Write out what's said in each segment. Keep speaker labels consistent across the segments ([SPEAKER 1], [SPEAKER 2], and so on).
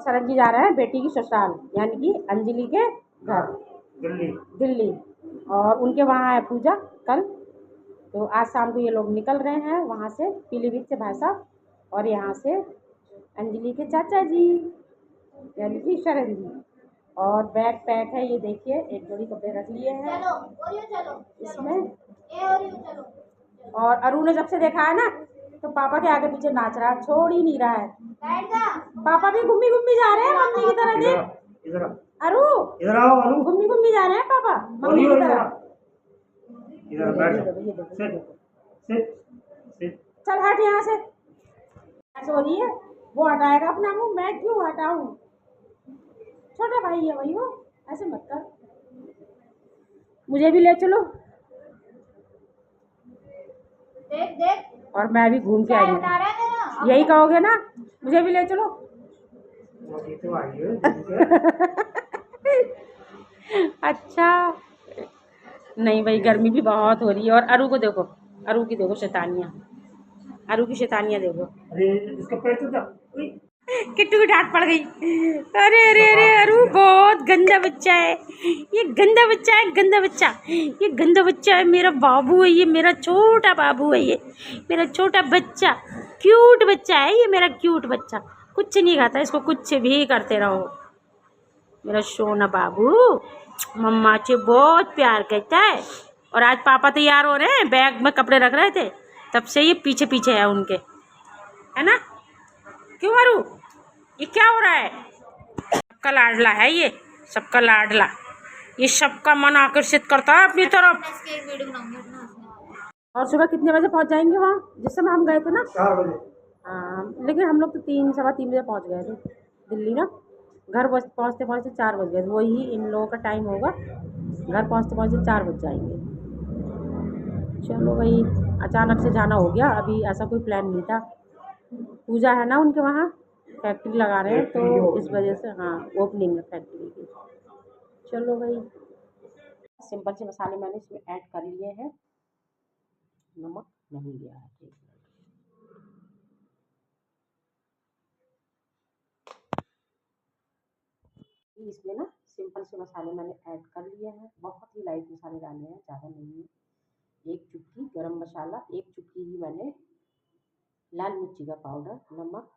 [SPEAKER 1] शरद जी जा रहे हैं बेटी की ससुराल यानी कि अंजलि के घर दिल्ली। और उनके वहाँ है पूजा कल, तो आज शाम को ये लोग निकल रहे हैं वहाँ से, पीलीभीत से भाई साहब, और यहाँ से अंजलि के चाचा जी यानी कि शरद जी। और बैग पैक है, ये देखिए, एक जोड़ी कपड़े रख लिए हैं इसमें। और अरु ने जब से देखा है ना तो पापा के आगे पीछे नाच रहा है, छोड़ ही नहीं रहा है। पापा भी घूमी घूमी जा रहे हैं मम्मी की तरह। देख अरु, इधर आओ अरु, घूमी घूमी जा रहे हैं पापा मम्मी की तरह। इधर बैठ, चल हट यहाँ से। ऐसे हो रही है, वो हटाएगा अपना मुंह, मैं क्यों हटाऊं? छोटा भाई है भाई, वो ऐसे मत कर, मुझे भी ले चलो। देख देख, और मैं भी घूम के आई हूँ, यही कहोगे ना, मुझे भी ले चलो। अच्छा नहीं भाई, गर्मी भी बहुत हो रही है। और अरु को देखो, अरु की देखो शैतानियाँ, अरु की शैतानियाँ देखो। अरे इसका पैर तो किट्टू की डांट पड़ गई। अरे अरे अरे अरु बहुत गंदा बच्चा है, ये गंदा बच्चा है, गंदा बच्चा, ये गंदा बच्चा है, मेरा बाबू है ये, मेरा छोटा बाबू है ये, मेरा छोटा बच्चा, क्यूट बच्चा है ये, मेरा क्यूट बच्चा, कुछ नहीं खाता, इसको कुछ भी करते रहो। मेरा सोना बाबू मम्मा से बहुत प्यार करता है। और आज पापा तैयार हो रहे हैं, बैग में कपड़े रख रहे थे, तब से ये पीछे पीछे है उनके, है ना? क्यों अरु, ये क्या हो रहा है? सबका लाडला है ये, सबका लाडला, ये सबका मन आकर्षित करता है अपनी तरफ। और सुबह कितने बजे पहुंच जाएंगे वहाँ, जिस समय हम गए थे ना? 4 बजे। हाँ, लेकिन हम लोग तो 3 सवा 3 बजे पहुंच गए थे दिल्ली ना। घर पहुँचते पहुँचते 4 बज गए, वही इन लोगों का टाइम होगा, घर पहुँचते पहुँचते 4 बज जाएंगे। चलो भाई, अचानक से जाना हो गया, अभी ऐसा कोई प्लान नहीं था। पूजा है ना उनके वहाँ, फैक्ट्री लगा रहे हैं तो इस वजह से, हाँ ओपनिंग है फैक्ट्री की। चलो भाई, सिंपल से मसाले मैंने इसमें ऐड कर लिए हैं, नमक नहीं गया है, इसमें ना सिंपल से मसाले मैंने ऐड कर लिए हैं, बहुत ही लाइट मसाले डाले हैं, ज़्यादा नहीं है। 1 चुटकी गरम मसाला, 1 चुटकी ही मैंने लाल मिर्ची का पाउडर, नमक,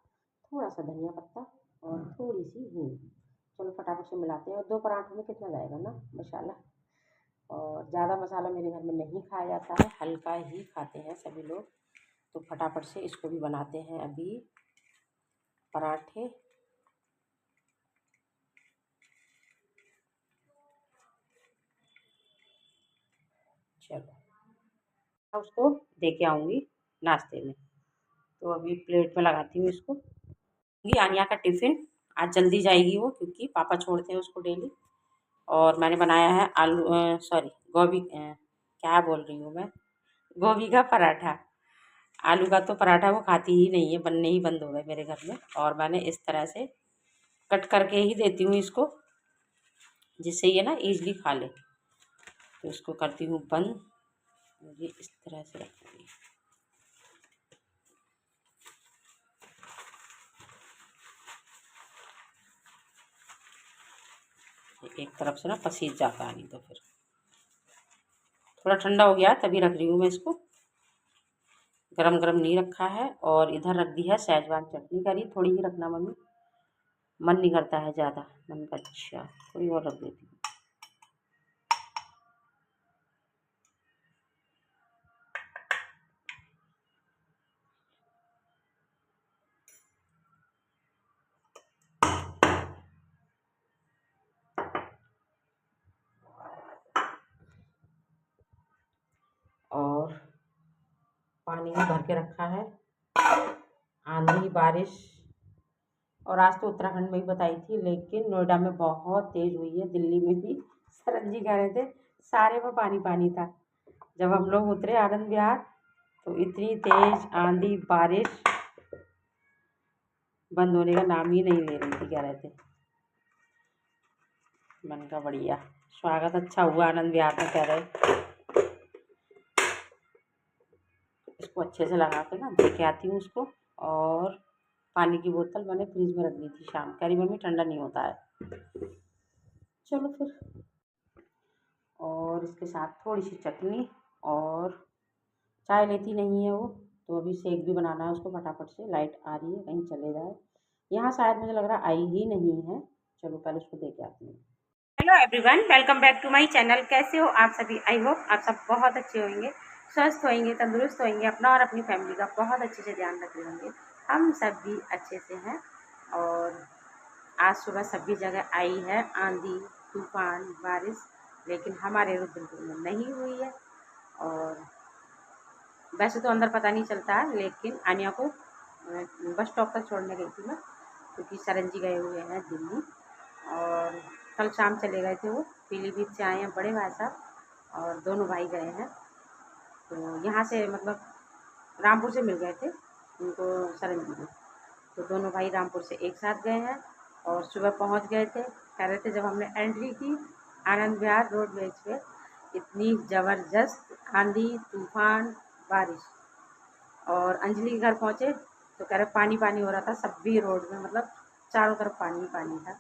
[SPEAKER 1] थोड़ा सा धनिया पत्ता और थोड़ी सी हींग। चलो फटाफट से मिलाते हैं। और 2 पराठों में कितना जाएगा ना मसाला, और ज़्यादा मसाला मेरे घर में नहीं खाया जाता है, हल्का ही खाते हैं सभी लोग, तो फटाफट से इसको भी बनाते हैं अभी पराठे। चलो उसको दे के आऊँगी नाश्ते में, तो अभी प्लेट में लगाती हूँ इसको। आनिया का टिफ़िन आज जल्दी जाएगी वो, क्योंकि पापा छोड़ते हैं उसको डेली। और मैंने बनाया है आलू सॉरी गोभी, क्या बोल रही हूँ मैं, गोभी का पराठा। आलू का तो पराठा वो खाती ही नहीं है, बनने ही बंद हो गए मेरे घर में। और मैंने इस तरह से कट करके ही देती हूँ इसको, जिससे ये ना ईज़िली खा ले। तो इसको करती हूँ बंद, ये इस तरह से रखूँगी। एक तरफ से ना पसीज जाता है, नहीं तो फिर थोड़ा ठंडा हो गया तभी रख रही हूँ मैं इसको, गरम गरम नहीं रखा है। और इधर रख दी है शेजवान चटनी, करी थोड़ी ही रखना मम्मी, मन नहीं करता है ज़्यादा, मन का अच्छा थोड़ी और रख देती हूँ। और पानी भी भर के रखा है, आंधी बारिश। और आज तो उत्तराखंड में ही बताई थी, लेकिन नोएडा में बहुत तेज़ हुई है, दिल्ली में भी शरद जी कह रहे थे सारे में पानी पानी था। जब हम लोग उतरे आनंद विहार तो इतनी तेज़ आंधी बारिश, बंद होने का नाम ही नहीं ले रही थी, कह रहे थे। मन का बढ़िया स्वागत अच्छा हुआ आनंद विहार में, कह रहे। इसको अच्छे से लगा के ना दे के आती हूँ उसको, और पानी की बोतल मैंने फ्रिज में रख दी थी शाम, कह रही मम्मी ठंडा नहीं होता है। चलो फिर, और इसके साथ थोड़ी सी चटनी, और चाय लेती नहीं है वो, तो अभी शेक भी बनाना है उसको फटाफट से। लाइट आ रही है, कहीं चले जाए। यहाँ शायद मुझे लग रहा आई ही नहीं है। चलो पहले उसको दे के आती हूँ। Hello everyone, welcome back to my channel. कैसे हो आप सभी? आई होप आप सब बहुत अच्छे होंगे, स्वस्थ होंगे, तंदुरुस्त होंगे, अपना और अपनी फैमिली का बहुत अच्छे से ध्यान रख रहे होंगे। हम सब भी अच्छे से हैं। और आज सुबह सभी जगह आई है आंधी, तूफान, बारिश, लेकिन हमारे रुद्रपुर में नहीं हुई है। और वैसे तो अंदर पता नहीं चलता है, लेकिन आनिया को बस स्टॉप तक छोड़ने गई थी मैं, क्योंकि सरन जी गए हुए हैं दिल्ली, और कल शाम चले गए थे वो। पीलीभीत से आए हैं बड़े भाई साहब, और दोनों भाई गए हैं। तो यहाँ से मतलब रामपुर से मिल गए थे उनको सरन जी में, तो दोनों भाई रामपुर से एक साथ गए हैं। और सुबह पहुँच गए थे, कह रहे थे जब हमने एंट्री की आनंद विहार रोडवेज पे, इतनी ज़बरदस्त आंधी, तूफान, बारिश। और अंजलि के घर पहुँचे तो कह रहे पानी पानी हो रहा था, सब भी रोड में, मतलब चारों तरफ पानी पानी था,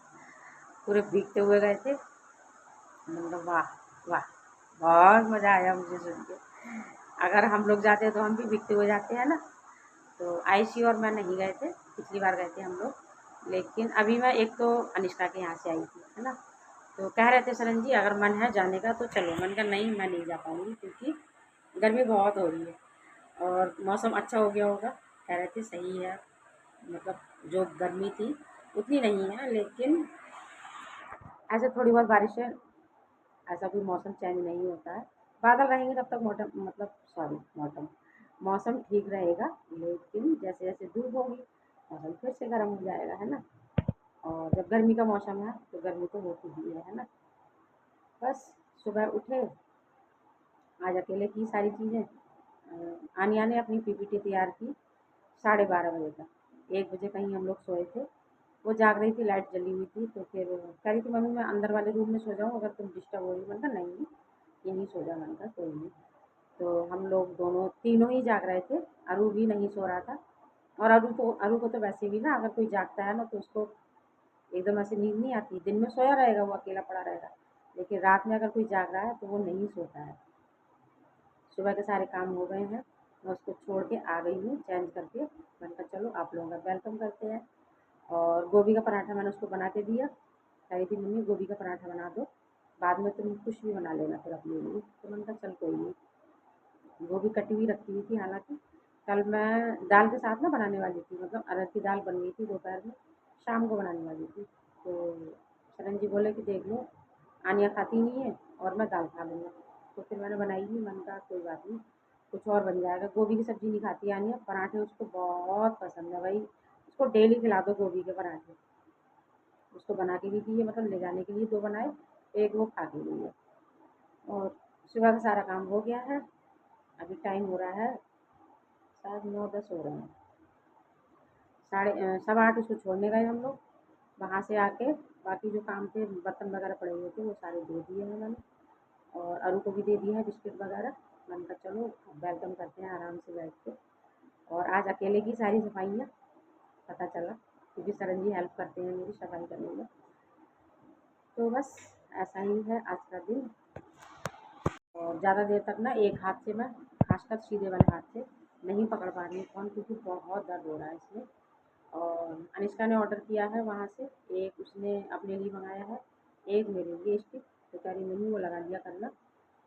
[SPEAKER 1] पूरे भीगते हुए गए थे। मतलब वाह वाह, बहुत मज़ा आया मुझे सुन के। अगर हम लोग जाते तो हम भी भीगते हुए जाते हैं ना। तो आयशी और मैं नहीं गए थे, पिछली बार गए थे हम लोग। लेकिन अभी मैं एक तो अनिष्का के यहाँ से आई थी, है ना, तो कह रहे थे सरन जी अगर मन है जाने का तो चलो। मन का नहीं, मैं नहीं जा पाऊँगी क्योंकि गर्मी बहुत हो रही है, और मौसम अच्छा हो गया होगा। कह रहे थे सही है, मतलब जो गर्मी थी उतनी नहीं है, लेकिन ऐसे थोड़ी बहुत बारिश है, ऐसा कोई मौसम चेंज नहीं होता है। बादल रहेंगे तब तक मौसम ठीक रहेगा, लेकिन जैसे जैसे धूप होगी मौसम फिर से गर्म हो जाएगा, है ना। और जब गर्मी का मौसम है तो गर्मी तो होती ही है ना। बस सुबह उठे, आज अकेले की सारी चीज़ें। आनिया ने अपनी पीपीटी तैयार की 12:30 बजे तक। 1 बजे कहीं हम लोग सोए थे, वो जाग रही थी, लाइट जली हुई थी, तो फिर कह रही थी मम्मी मैं अंदर वाले रूम में सो जाऊँ अगर तुम डिस्टर्ब हो रही। मैंने कहा नहीं, यहीं सो जा, मैंने कहा कोई नहीं। तो हम लोग दोनों तीनों ही जाग रहे थे, अरू भी नहीं सो रहा था। और अरू को तो वैसे भी ना, अगर कोई जागता है ना तो उसको एकदम ऐसे नींद नहीं आती। दिन में सोया रहेगा, वो अकेला पड़ा रहेगा, लेकिन रात में अगर कोई जाग रहा है तो वो नहीं सोता है। सुबह के सारे काम हो गए हैं, मैं उसको छोड़ के आ गई हूँ चेंज करके। मैंने कहा चलो आप लोगों का वेलकम करते हैं। और गोभी का पराठा मैंने उसको बना के दिया। कह रही थी मम्मी गोभी का पराठा बना दो, बाद में तुम कुछ भी बना लेना फिर अपने लिए। तो मैंने कहा चल कोई नहीं। गोभी कटी हुई रखी हुई थी, हालांकि कल मैं दाल के साथ ना बनाने वाली थी, मतलब अरहर की दाल बन गई थी दोपहर में, शाम को बनाने वाली थी। तो शरण जी बोले कि देख लो आनिया खाती नहीं है और मैं दाल खा लूँगा, तो फिर मैंने बनाई नहीं। मैंने कहा कोई बात नहीं, कुछ और बन जाएगा। गोभी की सब्ज़ी नहीं खाती आनिया, पराठे उसको बहुत पसंद है भाई, उसको डेली खिला दो गोभी के पराठे। उसको बना के भी दिए, मतलब ले जाने के लिए 2 बनाए, एक वो खा के गई है। और सुबह का सारा काम हो गया है। अभी टाइम हो रहा है शायद 9-10 हो रहे हैं, 7:15 उसको छोड़ने गए हम लोग। वहाँ से आके बाकी जो काम थे, बर्तन वगैरह पड़े हुए थे, वो सारे दे दिए हैं मैंने, और अरू को भी दे दिया है बिस्किट वगैरह। मैंने कहा चलो वेलकम करते हैं आराम से बैठ के। और आज अकेले की सारी सफाइयाँ, पता चला, क्योंकि सरन जी हेल्प करते हैं मेरी सफाई करने में। तो बस ऐसा ही है आज का दिन। और ज़्यादा देर तक ना एक हाथ से मैं, खासकर सीधे वाले हाथ से नहीं पकड़ पा रही हूँ फ़ोन, क्योंकि बहुत दर्द हो रहा है इसमें। और अनिष्का ने ऑर्डर किया है वहाँ से, एक उसने अपने लिए मंगाया है, एक मेरे लिए स्टिक। तो कह रही मम्मी वो लगा दिया करना,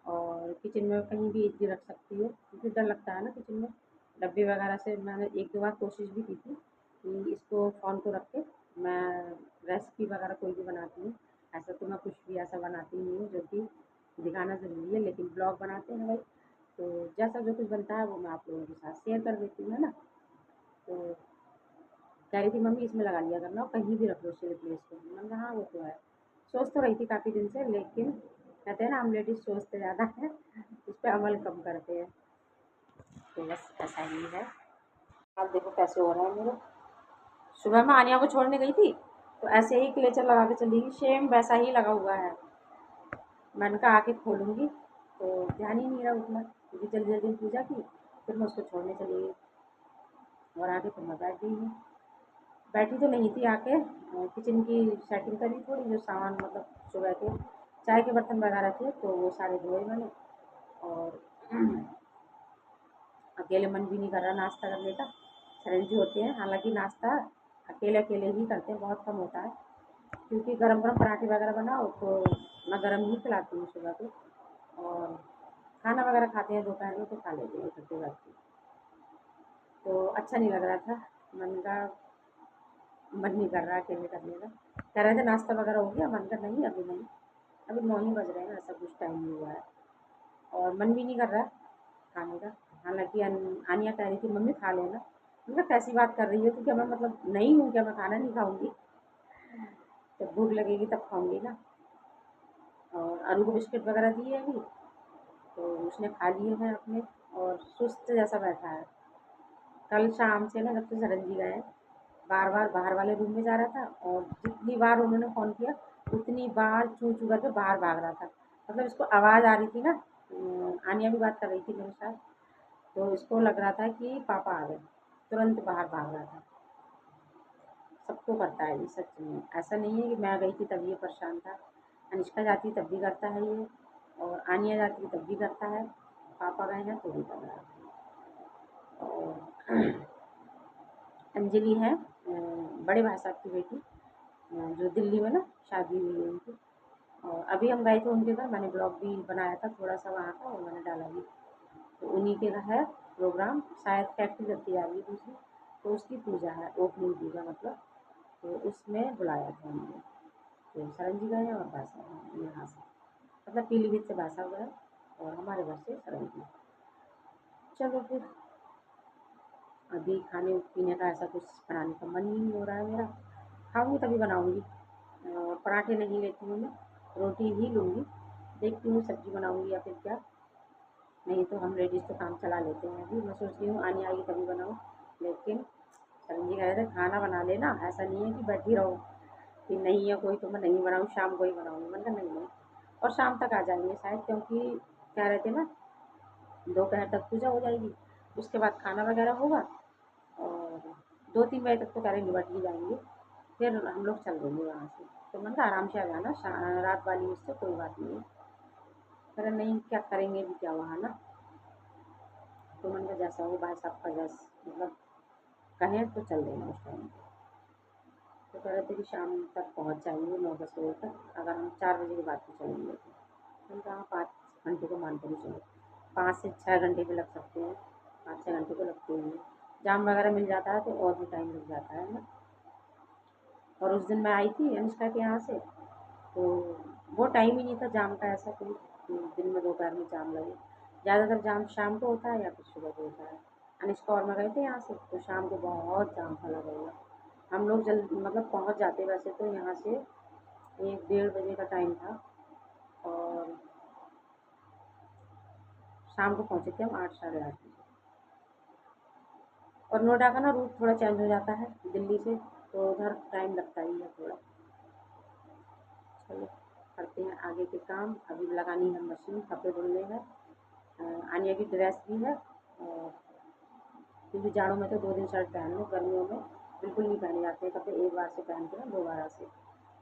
[SPEAKER 1] और किचन में कहीं भी इजली रख सकती हो, क्योंकि डर लगता है ना किचन में डब्बे वगैरह से। मैंने 1-2 बार कोशिश भी की थी कि इसको फ़ोन को रख के मैं रेसिपी वगैरह कोई भी बनाती हूँ। ऐसा तो मैं कुछ भी ऐसा बनाती नहीं हूँ जो कि दिखाना ज़रूरी है, लेकिन ब्लॉग बनाते हैं भाई, तो जैसा जो कुछ बनता है वो मैं आप लोगों के साथ शेयर कर देती हूँ, है ना। तो कह रही थी मम्मी इसमें लगा लिया करना, कहीं भी रख लो सेल प्लेस पे। मैंने कहा हाँ वो तो है। सोच तो रही थी काफ़ी दिन से, लेकिन कहते हैं ना हम लेडीज़ सोचते ज़्यादा है, उस पर अमल कम करते हैं। तो बस ऐसा ही है। आप देखो कैसे हो रहा है मेरे। सुबह मैं आनिया को छोड़ने गई थी तो ऐसे ही क्लेचर लगा के चली गई, सेम वैसा ही लगा हुआ है। मैंने कहा आके खोलूँगी, तो ध्यान ही नहीं रहा उतना, क्योंकि जल्दी जल्दी पूजा की, फिर मैं उसको छोड़ने चली गई और आके फिर मैं बैठ गई हूँ। बैठी तो नहीं थी, आके किचन की सेटिंग करी थोड़ी, जो सामान मतलब सुबह के चाय के बर्तन वगैरह थे तो वो सारे धोए मैंने। और अकेले मन भी नहीं कर रहा नाश्ता करने का, सरंजी होते हैं, हालांकि नाश्ता अकेले अकेले ही करते हैं, बहुत कम होता है, क्योंकि गरम गरम पराठे वगैरह बनाओ तो मैं गरम ही खिलाती हूँ सुबह को। और खाना वगैरह खाते हैं दोपहर में तो खा लेते हैं इकट्ठे बैठ के। तो अच्छा नहीं लग रहा था, मन का मन नहीं कर रहा अकेले करने का। कह रहे थे नाश्ता वगैरह हो गया, मन का नहीं अभी नहीं, अभी 9 ही बज रहे हैं, ऐसा कुछ टाइम नहीं हुआ है और मन भी नहीं कर रहा है खाने का। हालांकि आनिया कह रही थी मम्मी खा लेना, मतलब कैसी बात कर रही हो, तो क्या मैं मतलब नहीं हूँ क्या, मैं खाना नहीं खाऊंगी? जब भूख लगेगी तब खाऊंगी ना। और अरू को बिस्किट वगैरह दिए अभी, तो उसने खा लिए हैं अपने, और सुस्त जैसा बैठा है। कल शाम से ना, जब से सरंजी गए हैं, बार बार बाहर वाले रूम में जा रहा था, और जितनी बार उन्होंने फ़ोन किया उतनी बार चू चू करके बाहर भाग रहा था। मतलब इसको आवाज़ आ रही थी ना, आनिया भी बात कर रही थी मेरे साथ, तो इसको लग रहा था कि पापा आ गए, तुरंत बाहर भाग रहा था। सबको करता है ये, सच में ऐसा नहीं है कि मैं गई थी तब ये परेशान था, अनुष्का जाती तब भी करता है ये, और आनिया जाती तब भी करता है, पापा गए हैं तो भी कर रहा है। और अंजलि है बड़े भाई साहब की बेटी, जो दिल्ली में ना शादी हुई है उनकी। और अभी हम गए थे उनके घर, मैंने ब्लॉग भी बनाया था थोड़ा सा वहाँ का, और मैंने डाला भी। तो उन्हीं के घर है प्रोग्राम, शायद फैक्ट्री रखी जा रही है दूसरी, तो उसकी पूजा है, ओपनिंग पूजा मतलब, तो उसमें बुलाया था हमने। तो सरन जी गए हैं और भाई साहब हैं यहाँ से, मतलब पीलीभीत से भाई साहब गए और हमारे घर से सरन जी। चलो फिर, अभी खाने पीने का ऐसा कुछ बनाने का मन ही नहीं हो रहा है मेरा, खाऊंगी तभी बनाऊंगी। और पराठे नहीं लेती हूँ मैं, रोटी ही लूँगी, देखती हूँ सब्जी बनाऊंगी या फिर क्या, नहीं तो हम लेडीज़ तो काम चला लेते हैं। अभी मैं सोच रही हूँ आनी आएगी तभी बनाऊँ, लेकिन सरन जी कह रहे थे खाना बना लेना, ऐसा नहीं है कि बैठी रहो कि नहीं है कोई तो मैं नहीं बनाऊँ, शाम को ही बनाऊँगी। मैंने कहा नहीं नहीं, और शाम तक आ जाएंगे शायद, क्योंकि कह रहे थे ना दोपहर तक पूजा हो जाएगी, उसके बाद खाना वगैरह होगा, और 2-3 बजे तक तो कह रहे निपट ही जाएंगे, फिर हम लोग चल देंगे वहाँ से। तो मैंने कहा आराम से आ जाना, रात वाली उससे कोई बात नहीं है। कह रहे नहीं क्या करेंगे भी क्या वहाँ ना, तो मैंने कहा जैसा हो भाई साहब का, जैस मतलब कहें तो चल देना उस टाइम पे। तो कह रहे थे कि शाम तक पहुँच जाएंगे 9-10 बजे तक, अगर हम 4 बजे के बाद तो चलेंगे। तो मैंने कहा 5 घंटे को मान कर ही चलो, 5 से 6 घंटे भी लग सकते हैं, 5-6 घंटे तो लगते ही हैं। जाम वगैरह मिल जाता है तो और भी टाइम लग जाता है ना। और उस दिन मैं आई थी अनुष्का के यहाँ से, तो वो टाइम ही नहीं था जाम का ऐसा कोई कि दिन में दोपहर में जाम लगे। ज़्यादातर जाम शाम को होता है या फिर सुबह को होता है। अनुष्का और मैं गए थे यहाँ से तो शाम को बहुत जाम था लगा हुआ। हम लोग जल्द मतलब पहुँच जाते वैसे तो यहाँ से 1-1:30 बजे का टाइम था, और शाम को पहुँचे थे हम 8-8:30 बजे। और नोएडा का ना रूट थोड़ा चेंज हो जाता है दिल्ली से, तो उधर टाइम लगता ही है थोड़ा। चलो करते हैं आगे के काम, अभी लगानी है मशीन, कपड़े धुलने हैं। आनिया की ड्रेस भी है, और क्योंकि जाड़ों में तो 2 दिन शर्ट पहन लो, गर्मियों में बिल्कुल नहीं पहने जाते हैं कपड़े, एक बार से पहन के ना दोबारा से,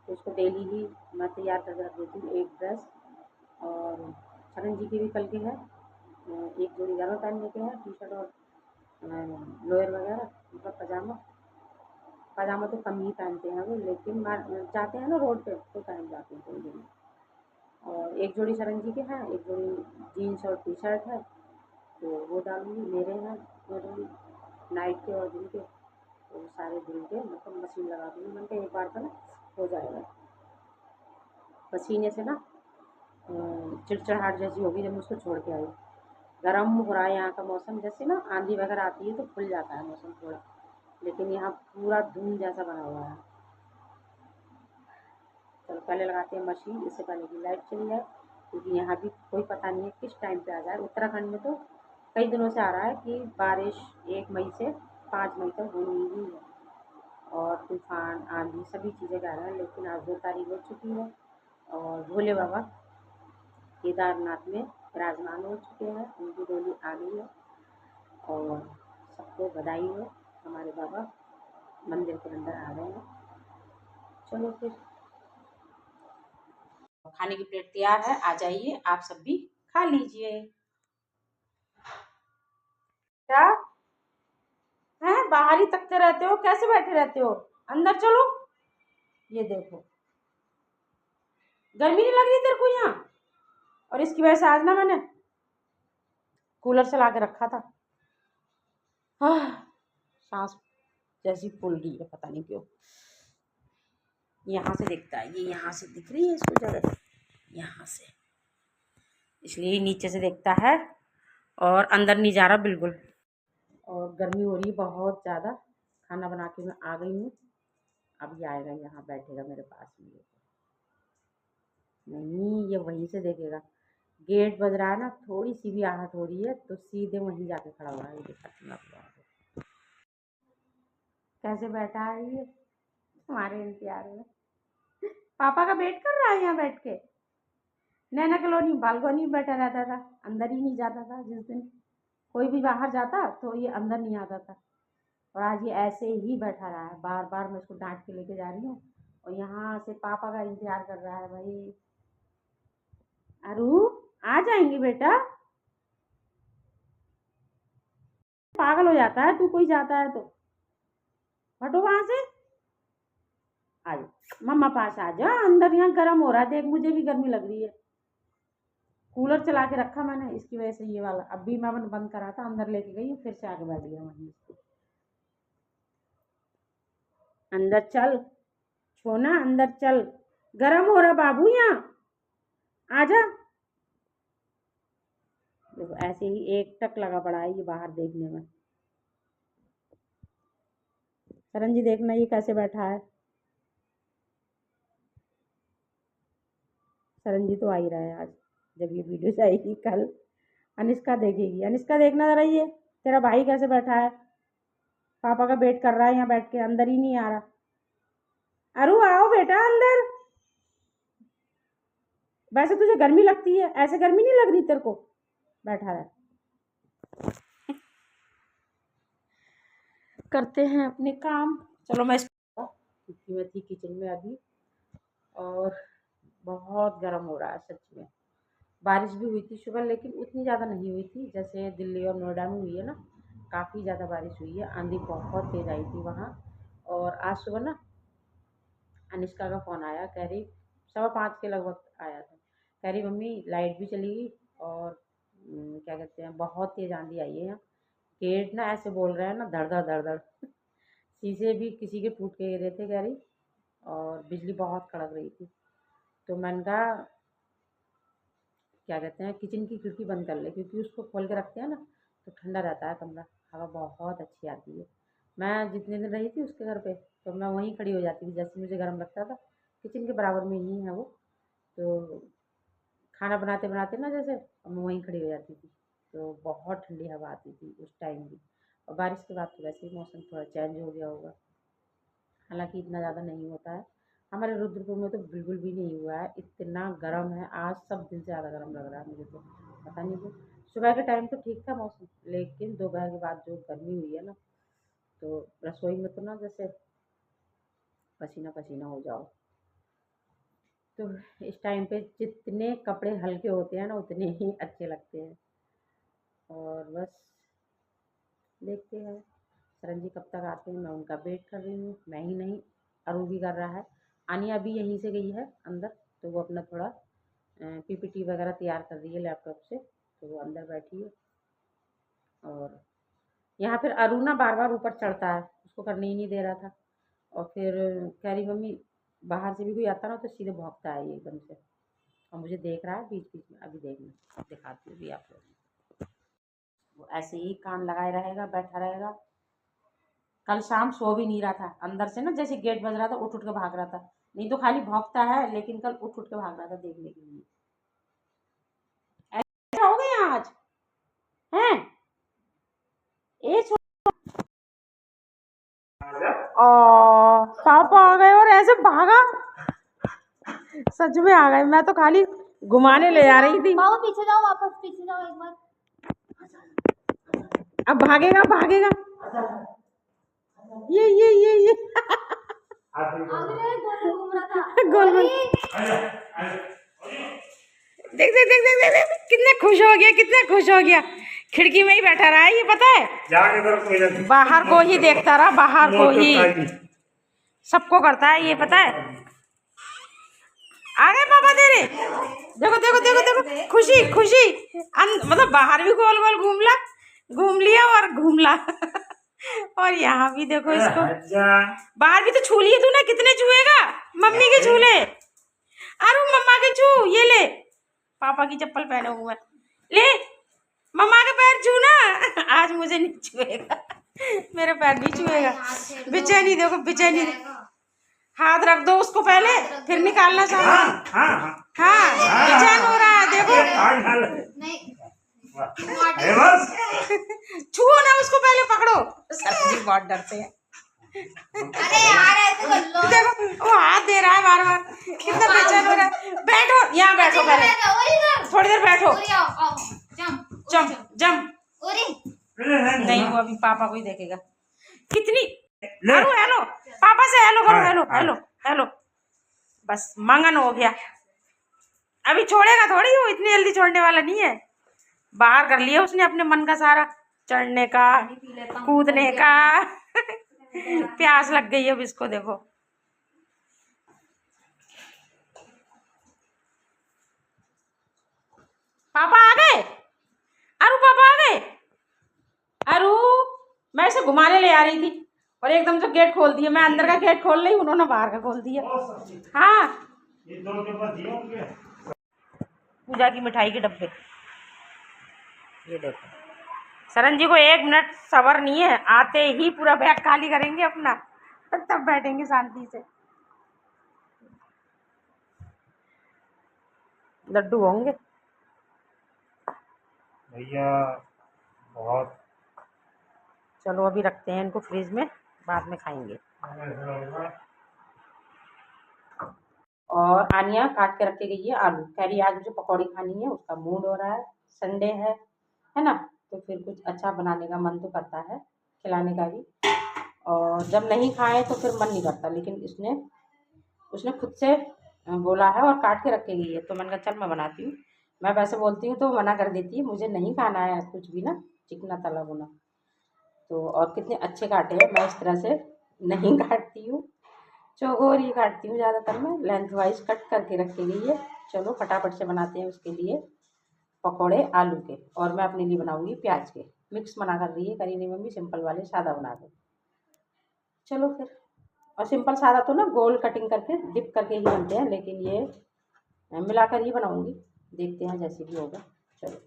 [SPEAKER 1] तो उसको डेली ही मैं तैयार करके रख देती हूँ एक ड्रेस। और शरण जी की भी कल के है, एक जोड़ी घर में पहनने के हैं टी शर्ट और लोअर वगैरह, मतलब पजामा। पजामा तो कम ही पहनते हैं वो, लेकिन जाते हैं ना रोड पे तो पहन जाते हैं कोई दिन। और एक जोड़ी शरण जी के हैं, एक जोड़ी जीन्स और टी शर्ट है, तो वो डालूँगी। मेरे हैं 2 जोड़ी नाइट के और दिन के, तो सारे धुल के मतलब मशीन लगा दूँगी। मैंने कहा एक बार का ना हो जाएगा, पसीने से ना चिड़चिड़ाहट जैसी होगी जब मैं उसको छोड़ के आई। गर्म हो रहा है यहाँ का मौसम, जैसे ना आंधी वगैरह आती है तो खुल जाता है मौसम थोड़ा, लेकिन यहाँ पूरा धुंध जैसा बना हुआ है। चलो पहले लगाते हैं मशीन, इससे पहले की लाइट चली जाए, क्योंकि यहाँ भी कोई पता नहीं है किस टाइम पे आ जाए। उत्तराखंड में तो कई दिनों से आ रहा है कि बारिश 1 मई से 5 मई तक होनी ही है, और तूफान आंधी सभी चीज़ें कह रहे हैं, लेकिन आज 2 तारीख हो चुकी है, और भोले बाबा केदारनाथ में विराजमान हो चुके हैं, उनकी डोली आ गई है। और सबको बधाई हो हमारे बाबा, मंदिर के अंदर आ गए हैं। चलो फिर खाने की प्लेट तैयार है, आ जाइए आप सब भी खा लीजिए। क्या है, बाहर ही तकते रहते हो, कैसे बैठे रहते हो? अंदर चलो। ये देखो, गर्मी नहीं लग रही तेरे को यहाँ? और इसकी वजह से आज ना मैंने कूलर चला के रखा था। सांस जैसी फूल गई है, पता नहीं क्यों। यहाँ से दिखता है, ये यहाँ से दिख रही है इसको ज़्यादा, यहाँ से, इसलिए नीचे से दिखता है और अंदर नहीं जा रहा बिल्कुल। और गर्मी हो रही है बहुत ज़्यादा। खाना बना के मैं आ गई हूँ, अब ये आएगा यहाँ बैठेगा मेरे पास में। नहीं, ये वहीं से देखेगा, गेट बज रहा है ना, थोड़ी सी भी आहट हो रही है तो सीधे वहीं जाके खड़ा हुआ है। ये देखा कैसे बैठा है ये हमारे इंतजार में, पापा का वेट कर रहा है यहाँ बैठ के। नैना कॉलोनी बालकनी में बैठा रहता था, अंदर ही नहीं जाता था। जिस दिन कोई भी बाहर जाता तो ये अंदर नहीं आता था, और आज ये ऐसे ही बैठा रहा है। बार बार मैं इसको डांट के लेके जा रही हूँ और यहाँ से पापा का इंतजार कर रहा है। भाई अरू, आ जाएंगे बेटा, पागल हो जाता है तू कोई जाता है तो। हटो वहां से, आ जाओ मम्मा पास आ जाओ अंदर, यहाँ गर्म हो रहा है, देख मुझे भी गर्मी लग रही है। कूलर चला के रखा मैंने, इसकी वजह से ये वाला अभी मैं बंद करा था, अंदर लेके गई फिर से आके बैठ गया वहीं। अंदर चल छोना, अंदर चल, गरम हो रहा बाबू यहाँ, आजा। देखो ऐसे ही एक टक लगा पड़ा है ये बाहर देखने में। सरन जी देखना ये कैसे बैठा है। सरन जी तो आ ही रहा है आज, जब ये वीडियो जाएगी कल अनिष्का देखेगी। अनिष्का देखना जरा ये तेरा भाई कैसे बैठा है, पापा का वेट कर रहा है यहाँ बैठ के, अंदर ही नहीं आ रहा। अरु आओ बेटा अंदर, वैसे तुझे गर्मी लगती है, ऐसे गर्मी नहीं लग रही तेरे को, बैठा है। करते हैं अपने काम। चलो मैं क्योंकि मैं थी किचन में अभी, और बहुत गर्म हो रहा है सच में। बारिश भी हुई थी सुबह, लेकिन उतनी ज़्यादा नहीं हुई थी जैसे दिल्ली और नोएडा में हुई है ना, काफ़ी ज़्यादा बारिश हुई है, आंधी बहुत तेज़ आई थी वहाँ। और आज सुबह ना अनिष्का का फ़ोन आया, कह रही 5:15 के लगभग आया था, कह रही मम्मी लाइट भी चली गई और क्या कहते हैं बहुत तेज़ आंधी आई है यहाँ, गेट ना ऐसे बोल रहे हैं ना धड़ धड़ धड़ धड़, शीशे भी किसी के टूट के गिरे थे कह रही, और बिजली बहुत कड़क रही थी। तो मैंने कहा क्या कहते हैं किचन की खिड़की बंद कर ले, क्योंकि उसको खोल के रखते हैं ना तो ठंडा रहता है कमरा, हवा बहुत अच्छी आती है। मैं जितने दिन रही थी उसके घर पे तो मैं वहीं खड़ी हो जाती थी, जैसे मुझे गर्म लगता था, किचन के बराबर में ही है वो, तो खाना बनाते बनाते ना जैसे मैं वहीं खड़ी हो जाती थी, तो बहुत ठंडी हवा आती थी उस टाइम भी। और बारिश के बाद तो वैसे ही मौसम थोड़ा चेंज हो गया होगा, हालांकि इतना ज़्यादा नहीं होता है। हमारे रुद्रपुर में तो बिल्कुल भी नहीं हुआ है, इतना गर्म है आज, सब दिन से ज़्यादा गर्म लग रहा है मुझे तो, पता नहीं क्यों। सुबह के टाइम तो ठीक था मौसम, लेकिन दोपहर के बाद जो गर्मी हुई है ना, तो रसोई में तो ना जैसे पसीना पसीना हो जाओ। तो इस टाइम पे जितने कपड़े हल्के होते हैं ना उतने ही अच्छे लगते हैं। और बस देखते हैं सरन जी कब तक आते हैं, मैं उनका वेट कर रही हूँ। मैं ही नहीं, अरू भी कर रहा है। आनिया भी यहीं से गई है अंदर, तो वो अपना थोड़ा पीपीटी वगैरह तैयार कर रही है लैपटॉप से, तो वो अंदर बैठी है। और यहाँ फिर अरू ना बार बार ऊपर चढ़ता है, उसको करने ही नहीं दे रहा था, और फिर कह रही मम्मी बाहर से भी कोई आता ना तो सीधे भौंकता है ये एकदम से, और मुझे देख रहा है बीच बीच में, अभी देखना दिखाती हूँ भी आप लोग। वो ऐसे ही कान लगाए रहेगा, बैठा रहेगा। कल शाम सो भी नहीं रहा था, अंदर से ना जैसे गेट बज रहा था उठ उठ के भाग रहा था, नहीं तो खाली भौंकता है, लेकिन कल उठ उठ के भाग रहा था देखने के लिए। ऐसा हो गया आज हैं ए पापा आ गए और ऐसे भागा, सच में आ गए। मैं तो खाली घुमाने ले जा रही थी।
[SPEAKER 2] पापा पीछे जाओ, वापस पीछे जाओ एक बार।
[SPEAKER 1] अब भागेगा भागेगा, ये
[SPEAKER 2] अरे गोल घूम रहा था।
[SPEAKER 1] गोल गोल देख देख देख देख देख देख, कितना खुश हो गया, कितना खुश हो गया। खिड़की में ही बैठा रहा है, ये पता है, बाहर को ही देखता रहा, बाहर को ही सबको करता है, ये पता है। आ गए पापा तेरे, देखो देखो देखो देखो, खुशी खुशी। मतलब बाहर भी गोल गोल घूम लिया और घूम ला और यहाँ भी देखो इसको, बाहर भी तो छू लिए तूने, कितने छुएगा, मम्मी के झूले, अरे मम्मा के छू, ये ले, पापा की चप्पल पहने हुए ले, मम्मा के पैर छू ना आज मुझे नहीं छुएगा, मेरे पैर नहीं छुएगा। बेचैनी देखो, बेचैनी, हाथ रख दो उसको पहले, फिर निकालना सामान। हाँ बेचैन हो रहा है देखो, छुओ ना उसको, पहले पकड़ो, सर जी बहुत डरते हैं।
[SPEAKER 2] अरे यार ऐसे कर लो।
[SPEAKER 1] देखो वो हाथ दे रहा है बार बार, कितना बेचैन हो रहा है। बैठो यहाँ, बैठो पहले, थोड़ी देर बैठो, जम जम, नहीं वो अभी पापा को ही देखेगा। कितनी, हेलो हेलो, पापा से हेलो करो, हेलो हेलो हेलो, बस मंगन हो गया, अभी छोड़ेगा थोड़ी, वो इतनी जल्दी छोड़ने वाला नहीं है। बाहर कर लिया उसने अपने मन का सारा, चढ़ने का, कूदने का प्यास लग गई अब इसको, देखो पापा आ गए, अरु पापा आ गए, अरु मैं इसे घुमाने ले आ रही थी और एकदम से गेट खोल दिया, मैं अंदर का गेट खोल रही, उन्होंने बाहर का खोल दिया। हाँ पूजा की मिठाई के डब्बे, ये देखो, सरन जी को 1 मिनट सबर नहीं है, आते ही पूरा बैग खाली करेंगे अपना, तब बैठेंगे शांति से। लड्डू होंगे
[SPEAKER 3] भैया बहुत।
[SPEAKER 1] चलो अभी रखते हैं इनको फ्रिज में, बाद में खाएंगे। और आनिया काट के रख के गई है आलू, कह रही आज मुझे पकौड़ी खानी है, उसका मूड हो रहा है, संडे है ना, तो फिर कुछ अच्छा बनाने का मन तो करता है, खिलाने का भी, और जब नहीं खाए तो फिर मन नहीं करता, लेकिन उसने खुद से बोला है और काट के रख के गई है, तो मैंने कहा चल मैं बनाती हूँ। मैं वैसे बोलती हूँ तो मना कर देती है, मुझे नहीं खाना है कुछ भी ना, चिकना तला भुना, तो और कितने अच्छे काटे हैं, मैं इस तरह से नहीं काटती हूँ, चौकोर ही काटती हूँ ज़्यादातर, मैं लेंथ वाइज कट करके रख के गई है। चलो फटाफट से बनाते हैं उसके लिए पकौड़े आलू के, और मैं अपने लिए बनाऊंगी प्याज के, मिक्स मना कर रही है, करी नहीं मम्मी सिंपल वाले सादा बना दो। चलो फिर, और सिंपल सादा तो ना गोल कटिंग करके डिप करके ही बनते हैं, लेकिन ये मिलाकर ही बनाऊंगी, देखते हैं जैसे भी होगा। चलो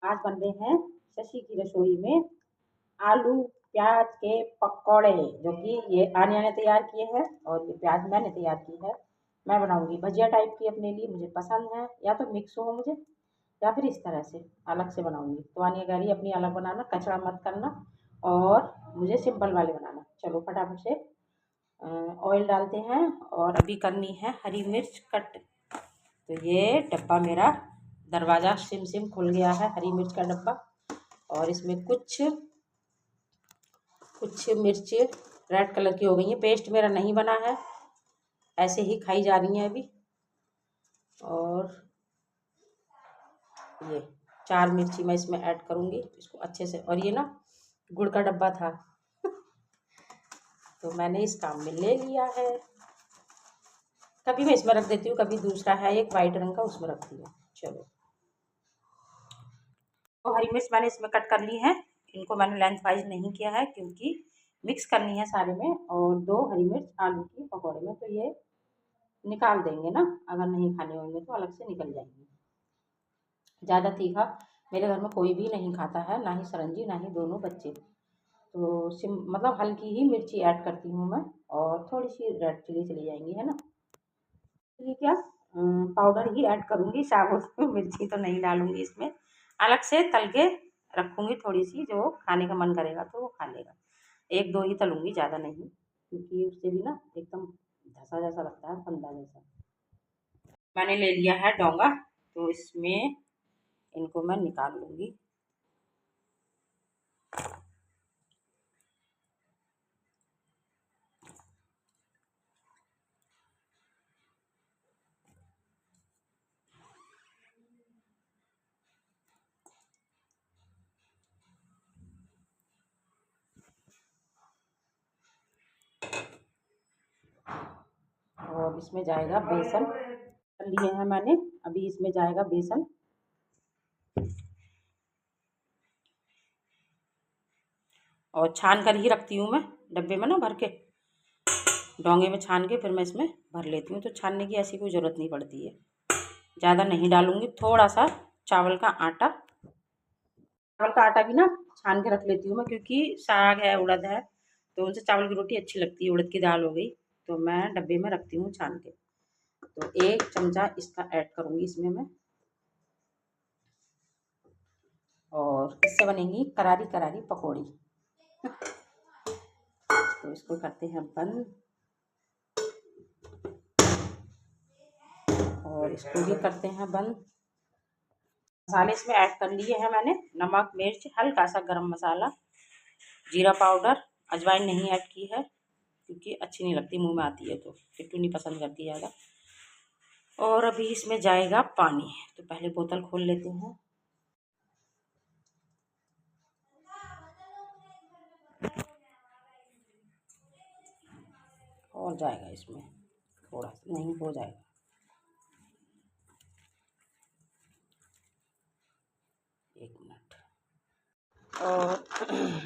[SPEAKER 1] आज बन रहे हैं शशि की रसोई में आलू प्याज के पकौड़े, जो कि ये आनिया ने तैयार किए हैं और ये प्याज मैंने तैयार की है। मैं बनाऊंगी भजिया टाइप की अपने लिए, मुझे पसंद है, या तो मिक्स हो मुझे, या फिर इस तरह से अलग से बनाऊंगी। तो आनिया कह रही है अपनी अलग बनाना, कचरा मत करना, और मुझे सिंपल वाले बनाना। चलो फटाफट से ऑयल डालते हैं, और अभी करनी है हरी मिर्च कट। तो ये डब्बा मेरा दरवाज़ा सिम सिम खुल गया है, हरी मिर्च का डब्बा, और इसमें कुछ मिर्च रेड कलर की हो गई है, पेस्ट मेरा नहीं बना है, ऐसे ही खाई जा रही हैं अभी। और ये 4 मिर्ची मैं इसमें ऐड करूँगी, इसको अच्छे से, और ये ना गुड़ का डब्बा था तो मैंने इस काम में ले लिया है, कभी मैं इसमें रख देती हूँ, कभी दूसरा है एक वाइट रंग का उसमें रखती हूँ। चलो तो हरी मिर्च मैंने इसमें कट कर ली है, इनको मैंने लेंथ वाइज नहीं किया है क्योंकि मिक्स करनी है सारे में, और 2 हरी मिर्च आलू की पकौड़े में, तो ये निकाल देंगे ना, अगर नहीं खाने होंगे तो अलग से निकल जाएंगे। ज़्यादा तीखा मेरे घर में कोई भी नहीं खाता है, ना ही सरंजी ना ही दोनों बच्चे, तो मतलब हल्की ही मिर्ची ऐड करती हूँ मैं, और थोड़ी सी रेड चिली चली जाएंगी, है ना। चिली क्या पाउडर ही ऐड करूँगी, साबुत मिर्ची तो नहीं डालूँगी इसमें, अलग से तल के रखूँगी थोड़ी सी, जो खाने का मन करेगा तो वो खा लेगा। 1-2 ही तलूँगी, ज़्यादा नहीं, क्योंकि उससे भी ना एकदम धसा जैसा लगता है, फंदा जैसा। मैंने ले लिया है डोंगा, तो इसमें इनको मैं निकाल लूँगी। इसमें जाएगा बेसन, कर लिए हैं मैंने। अभी इसमें जाएगा बेसन, और छान कर ही रखती हूँ मैं डब्बे में ना भर के, डोंगे में छान के फिर मैं इसमें भर लेती हूँ। तो छानने की ऐसी कोई ज़रूरत नहीं पड़ती है। ज़्यादा नहीं डालूँगी, थोड़ा सा चावल का आटा, चावल का आटा भी ना छान के रख लेती हूँ मैं, क्योंकि साग है, उड़द है, तो उनसे चावल की रोटी अच्छी लगती है। उड़द की दाल हो गई, तो मैं डब्बे में रखती हूँ छान के। तो 1 चमचा इसका ऐड करूँगी इसमें मैं, और इससे बनेंगी करारी करारी पकौड़ी। तो इसको करते हैं बंद, और इसको भी करते हैं बंद। मसाले इसमें ऐड कर लिए हैं मैंने, नमक, मिर्च, हल्का सा गरम मसाला, जीरा पाउडर, अजवाइन नहीं ऐड की है क्योंकि अच्छी नहीं लगती, मुंह में आती है तो किट्टू नहीं पसंद करती ज़्यादा। और अभी इसमें जाएगा पानी, तो पहले बोतल खोल लेते हैं। और जाएगा इसमें थोड़ा सा, नहीं हो जाएगा। एक मिनट। और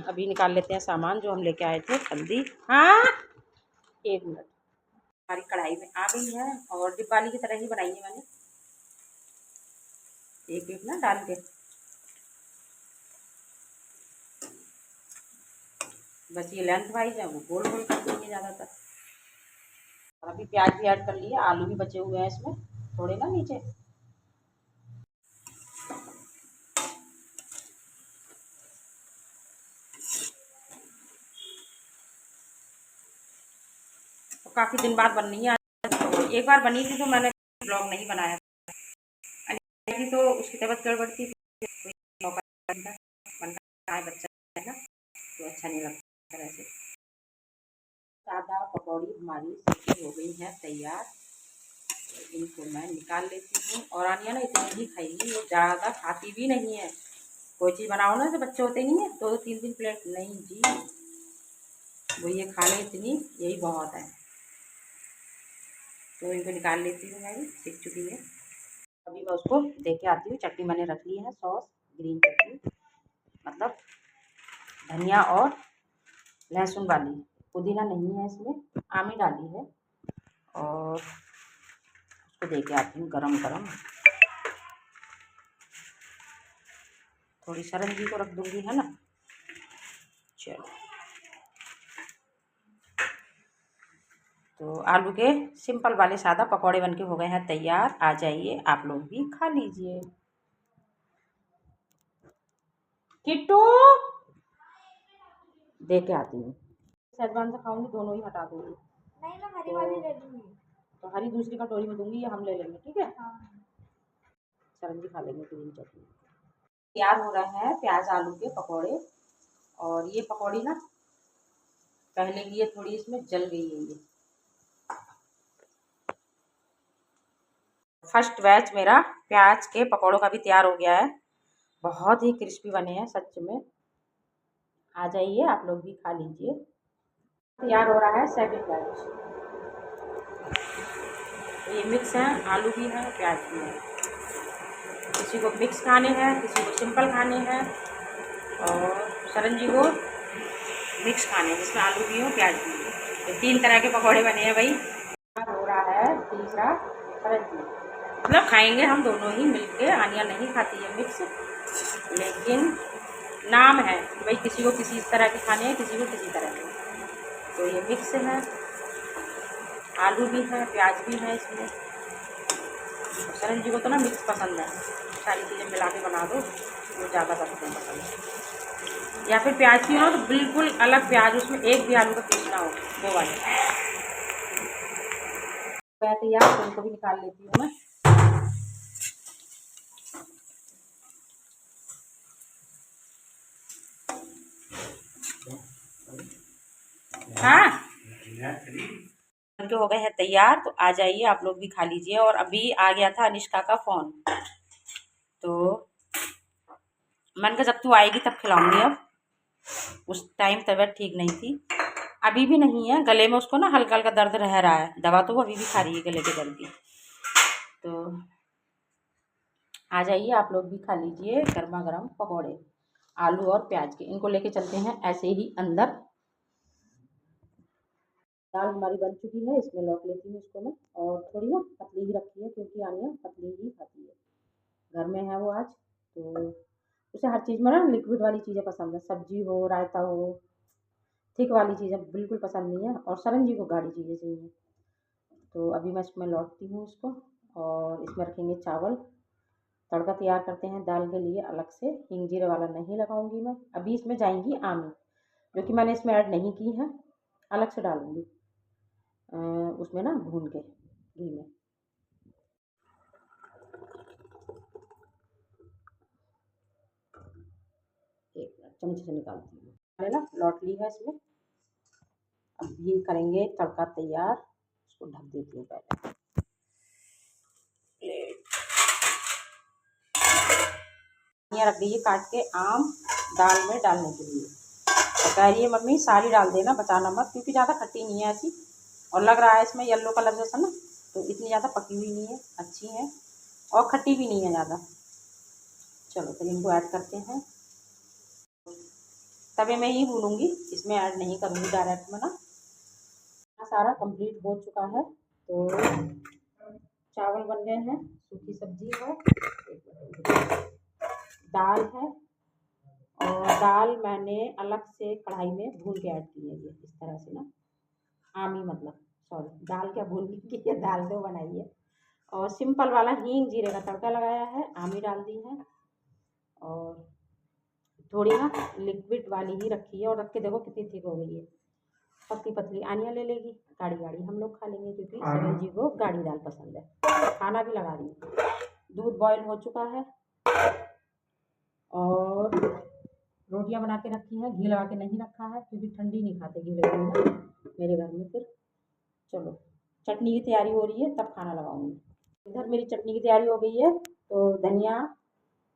[SPEAKER 1] अभी निकाल लेते हैं सामान जो हम लेके आए थे। हल्दी, हाँ 1 मिनट। हमारी कढ़ाई में आ गई है, और डिब्बाली की तरह ही बनाई है मैंने, एक एक ना डाल के, बस ये लेंथ वाइज है, वो गोल गोल कर देंगे ज़्यादातर। और अभी प्याज भी ऐड कर लिए, आलू भी बचे हुए हैं इसमें थोड़े ना नीचे। तो काफ़ी दिन बाद बन रही है, एक बार बनी थी तो मैंने ब्लॉग नहीं बनाया थी, तो उसकी तबीयत गड़बड़ थी, बच्चा है ना, तो अच्छा नहीं लगता वैसे। सादा पकौड़ी हमारी सब्जी हो गई है तैयार, इनको मैं निकाल लेती हूँ। और आनिया ना इतनी ही खाएगी, वो ज़्यादा खाती भी नहीं है। कोई चीज़ बनाओ ना तो बच्चे होते नहीं है 2-2 3-3 प्लेट, नहीं जी, वो ये खा ले इतनी, यही बहुत है। तो इनको निकाल लेती हूँ, मैं भी सीख चुकी है। अभी मैं उसको दे के आती हूँ। चटनी मैंने रख ली है, सॉस ग्रीन चटनी, मतलब धनिया और लहसुन वाली, पुदीना नहीं है इसमें, आमी डाली है। और उसको दे के आती हूँ गरम गरम। थोड़ी शरण जी को रख दूँगी, है ना। चलो, तो आलू के सिंपल वाले सादा पकौड़े बनके हो गए हैं तैयार। आ जाइए आप लोग भी खा लीजिए। किट्टू दे के आती हूँ, सैजवान से खाऊंगी, दोनों ही हटा दूँगी।
[SPEAKER 2] नहीं, मैं हरी वाली ले लूंगी।
[SPEAKER 1] तो हरी दूसरी कटोरी में दूँगी, या हम ले लेंगे, ठीक है।
[SPEAKER 2] हाँ।
[SPEAKER 1] शरण जी खा लेंगे ग्रीन चटनी। तैयार हो रहे हैं प्याज आलू के पकौड़े। और ये पकौड़ी ना पहले की ये थोड़ी इसमें जल गई है ये। फर्स्ट बैच मेरा प्याज के पकौड़ों का भी तैयार हो गया है, बहुत ही क्रिस्पी बने हैं सच में। आ जाइए आप लोग भी खा लीजिए। तैयार हो रहा है सेकंड बैच। ये मिक्स है, आलू भी है, प्याज भी है। किसी को मिक्स खाने हैं, किसी को सिंपल खाने हैं, और शरण जी को मिक्स खाने हैं जिसमें आलू भी हो प्याज भी हो। तो 3 तरह के पकौड़े बने हैं भाई। हो रहा है तीसरा शरण जी, मतलब खाएंगे हम दोनों ही मिलके। आनिया नहीं खाती है मिक्स, लेकिन नाम है कि भाई किसी को किसी तरह के खाने हैं, किसी को किसी तरह के। तो ये मिक्स है, आलू भी है, प्याज भी है इसमें। शरण जी को तो ना मिक्स पसंद है, सारी चीज़ें मिला के बना दो, वो ज़्यादा करते हैं पसंद। या फिर प्याज की हो तो बिल्कुल अलग प्याज, उसमें एक भी आलू का पीस ना हो, वो वाले। तैयार, तो उनको भी निकाल लेती हूँ मैं। हाँ, उनके हो गए हैं तैयार, तो आ जाइए आप लोग भी खा लीजिए। और अभी आ गया था अनिष्का का फ़ोन, तो मैंने कहा जब तू आएगी तब खिलाऊंगी। अब उस टाइम तबीयत ठीक नहीं थी, अभी भी नहीं है, गले में उसको ना हल्का हल्का दर्द रह रहा है, दवा तो वो अभी भी खा रही है गले के दर्द की। तो आ जाइए आप लोग भी खा लीजिए गर्मा गर्म पकौड़े आलू और प्याज के। इनको लेके चलते हैं ऐसे ही अंदर। दाल हमारी बन चुकी है, इसमें लौट लेती हूँ इसको मैं। और थोड़ी ना पतली ही रखी है क्योंकि आनिया पतली ही खाती है, घर में है वो आज, तो उसे हर चीज़ में ना लिक्विड वाली चीज़ें पसंद है, सब्जी हो रायता हो, थिक वाली चीज़ें बिल्कुल पसंद नहीं है। और सरन जी को गाढ़ी चीज़ें चाहिए। तो अभी मैं इसमें लौटती हूँ इसको, और इसमें रखेंगे चावल। तड़का तैयार करते हैं दाल के लिए अलग से, हींग जीरे वाला नहीं लगाऊंगी मैं। अभी इसमें जाएंगी आमी, जो कि मैंने इसमें ऐड नहीं की है, अलग से डालूंगी उसमें ना भून के घी में। एक मिनट चमचे से निकालती हूँ। मैंने ना लौट ली है इसमें। अब ये करेंगे तड़का तैयार, इसको ढक देती हूँ पहले। यहाँ रख दीजिए काट के आम दाल में डालने के लिए। तो कह रही है मम्मी सारी डाल देना, बचाना मत, क्योंकि ज़्यादा खट्टी नहीं है ऐसी, और लग रहा है इसमें येलो कलर जैसा ना, तो इतनी ज़्यादा पकी हुई नहीं है, अच्छी है और खट्टी भी नहीं है ज़्यादा। चलो फिर इनको ऐड करते हैं। तवे में ही भूनूंगी, इसमें ऐड नहीं करूँगी डायरेक्ट में ना। सारा कंप्लीट हो चुका है, तो चावल बन गए हैं, सूखी सब्जी है, दाल है, और दाल मैंने अलग से कढ़ाई में भून के ऐड की है, ये इस तरह से ना, आमी मतलब सॉरी दाल क्या भून की है, दाल तो बनाई है। और सिंपल वाला हींग जीरे का तड़का लगाया है, आमी डाल दी है, और थोड़ी ना लिक्विड वाली ही रखी है। और रख के देखो कितनी थिक हो गई है, पतली पतली। आनिया ले लेगी, गाढ़ी गाढ़ी हम लोग खा लेंगे, क्योंकि सरल जी को गाढ़ी दाल पसंद है। खाना भी लगा दी, दूध बॉयल हो चुका है, और रोटियां बना के रखी हैं, घी लगा के नहीं रखा है क्योंकि ठंडी नहीं खाते घी लगा के मेरे घर में। फिर चलो चटनी की तैयारी हो रही है, तब खाना लगाऊंगी। इधर मेरी चटनी की तैयारी हो गई है, तो धनिया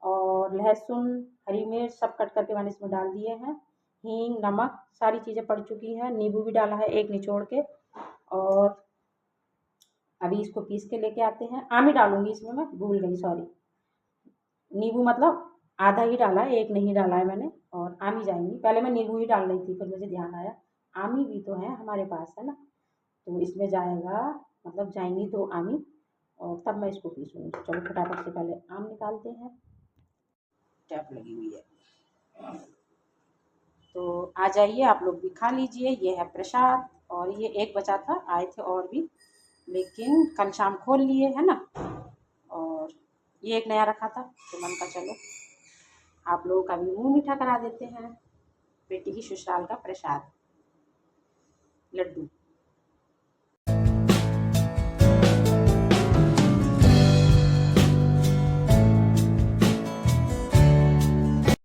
[SPEAKER 1] और लहसुन हरी मिर्च सब कट करके मैंने इसमें डाल दिए हैं, हींग नमक सारी चीज़ें पड़ चुकी हैं, नींबू भी डाला है एक निचोड़ के। और अभी इसको पीस के लेके आते हैं। आम ही डालूंगी इसमें, मैं भूल गई सॉरी, नींबू मतलब आधा ही डाला है, एक नहीं डाला है मैंने। और आम ही जाएंगी, पहले मैं नींबू ही डाल रही थी, फिर मुझे ध्यान आया आमी भी तो है हमारे पास है ना, तो इसमें जाएगा, मतलब जाएंगी तो आमी, और तब मैं इसको पीसूँगी। चलो फटाफट से पहले आम निकालते हैं, टैप लगी हुई है। तो आ जाइए आप लोग भी खा लीजिए, ये है प्रसाद। और ये एक बचा था, आए थे और भी, लेकिन कल शाम खोल लिए है ना, और ये एक नया रखा था, तो मन का चलो आप लोगों का भी मुँह मीठा करा देते हैं। बेटी की ससुराल का प्रसाद लड्डू।